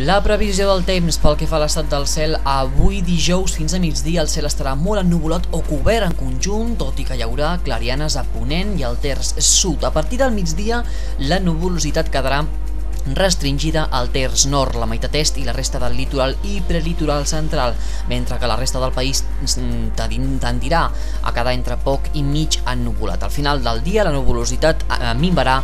La previsió del temps pel que fa a l'estat del cel, avui dijous fins a migdia el cel estarà molt ennuvolat o cobert en conjunt, tot i que hi haurà clarianes a ponent i al terç sud. A partir del migdia la nuvolositat quedarà restringida al terç nord, la meitat est i la resta del litoral i prelitoral central, mentre que la resta del país tendirà a quedar entre poc i mig ennuvolat. Al final del dia la nuvolositat minvarà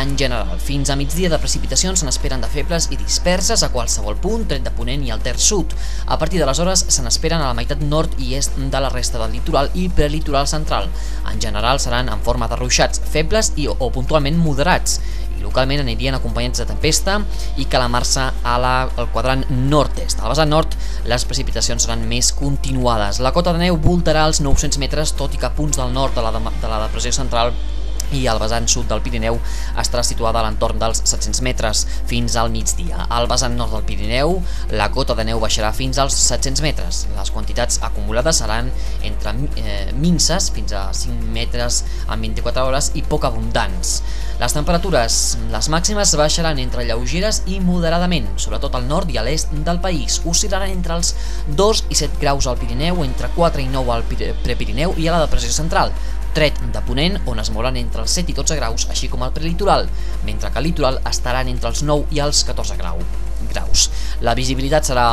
en general. Fins a migdia de precipitacions se n'esperen de febles i disperses a qualsevol punt, tret de ponent i al terç sud. A partir d'aleshores se n'esperen a la meitat nord i est de la resta del litoral i prelitoral central. En general seran en forma de ruixats febles o puntualment moderats, i localment anirien acompanyats de tempesta i calamarsa al quadrant nord-est. Al vessant nord les precipitacions seran més continuades. La cota de neu voltarà els 900 metres, tot i que a punts del nord de la depressió central i al vessant sud del Pirineu estarà situada a l'entorn dels 700 metres fins al migdia. Al vessant nord del Pirineu la cota de neu baixarà fins als 700 metres. Les quantitats acumulades seran entre minses fins a 5 metres en 24 hores i poc abundants. Les temperatures, les màximes baixaran entre lleugeres i moderadament, sobretot al nord i a l'est del país. Oscil·laran entre els 2 i 7 graus al Pirineu, entre 4 i 9 al Prepirineu i a la depressió central, tret de ponent, on es mouran entre els 7 i 12 graus, així com al prelitoral, mentre que al litoral estaran entre els 9 i els 14 graus. La visibilitat serà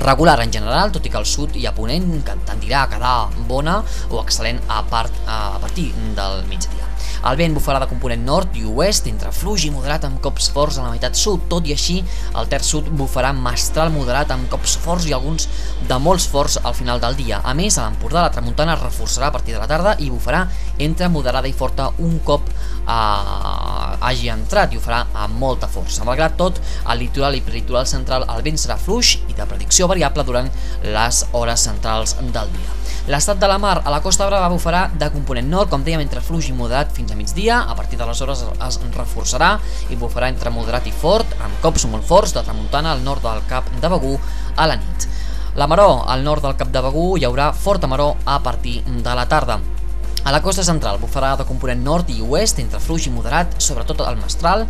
regular en general, tot i que al sud i a ponent tendirà a quedar bona o excel·lent a partir del migdia. El vent bufarà de component nord i oest, entre fluix i moderat amb cops forts a la meitat sud. Tot i així, el terç sud bufarà mestral moderat amb cops forts i alguns de molts forts al final del dia. A més, a l'Empordà la tramuntana es reforçarà a partir de la tarda i bufarà entre moderada i forta un cop hagi entrat, i ho farà amb molta força. Malgrat tot, al litoral i prelitoral central el vent serà fluix i de predicció variable durant les hores centrals del dia. L'estat de la mar a la Costa Brava bufarà de component nord, com dèiem, entre fluix i moderat fins a migdia. A partir d'aleshores es reforçarà i bufarà entre moderat i fort, amb cops molt forts de tramuntana al nord del Cap de Begur a la nit. La maror, al nord del Cap de Begur hi haurà forta maror a partir de la tarda. A la costa central bufarà de component nord i oest, entre fluix i moderat, sobretot al mestral,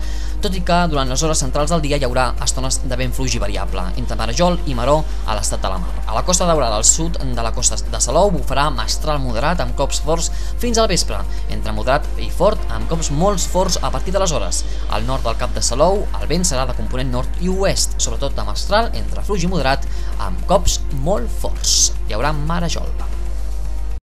tot i que durant les hores centrals del dia hi haurà estones de vent fluix i variable, entre marejol i maror a l'estat de la mar. A la Costa Daurada, al sud de la costa de Salou, bufarà mestral moderat amb cops forts fins al vespre, entre moderat i fort amb cops molt forts a partir de les hores. Al nord del Cap de Salou, el vent serà de component nord i oest, sobretot de mestral, entre fluix i moderat, amb cops molt forts. Hi haurà marejol.